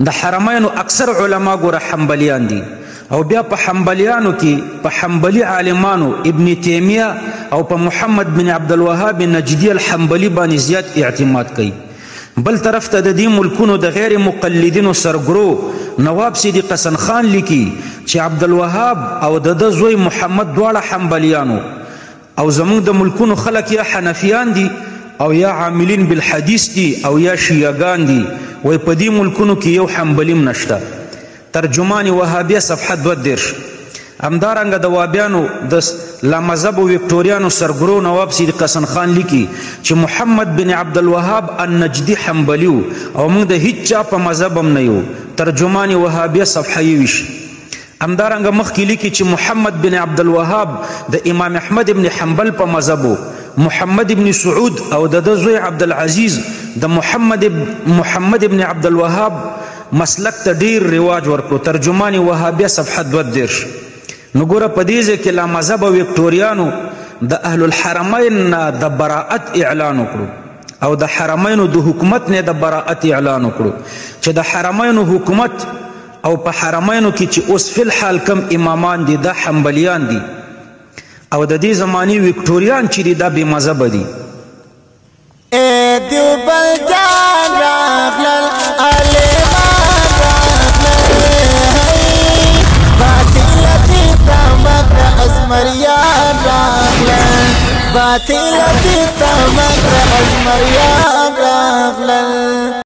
د حرمینو اکثر علما ګوره حنبلیان دي او بیا په حنبلیانو کې په حنبلی عالمانو ابن تیمیه او په محمد بن عبدالوهاب نجدی الحنبلی باندې زیات اعتماد کوي. بل طرف ته د دې ملکونو د غیر مقلدینو سرګرو نواب صدیق حسن خان لیکي چې عبدالوهاب او د زوی محمد دواړه حنبلیانو او زموږ د ملکونو خلک یا حنفیان دي او یا عاملین بالحدیث دي او یا شیعگان دي. وای په دې ملکونو کې یو حنبلیم نشته. ترجمان وهابیه صفحه 2 همدارنګه د وهابیانو د لامذهب او وکټوریانو سرګرو نواب صدیق حسن خان لیکي چې محمد بن عبدالوهاب النجدي حنبلی او موږ د هیڅ چا په مذهب هم نه یو. ترجمان وهابیه صفحه 20 همدارنګه مخکې لیکي چې محمد بن عبدالوهاب د امام احمد ابن حنبل په مذهب، محمد ابن سعود او د زوی عبدالعزیز د محمد ابن عبدالوهاب مسلک ته ډیر رواج ورکړو. ترجمان وهابیه صفحه 2 نو ګوره په دې ځای کې لامذهب او وکټوریانو د اهل الحرمین نه د براءت اعلان وکړو او د حرمینو د حکومت نه د براءت اعلان وکړو چې د حرمینو حکومت او په حرمینو کې چې اوس فی الحال کم امامان دي دا حنبلیان دي او د دې زمانی وکټوریان چې دي دا بې مذهبه دي. باطل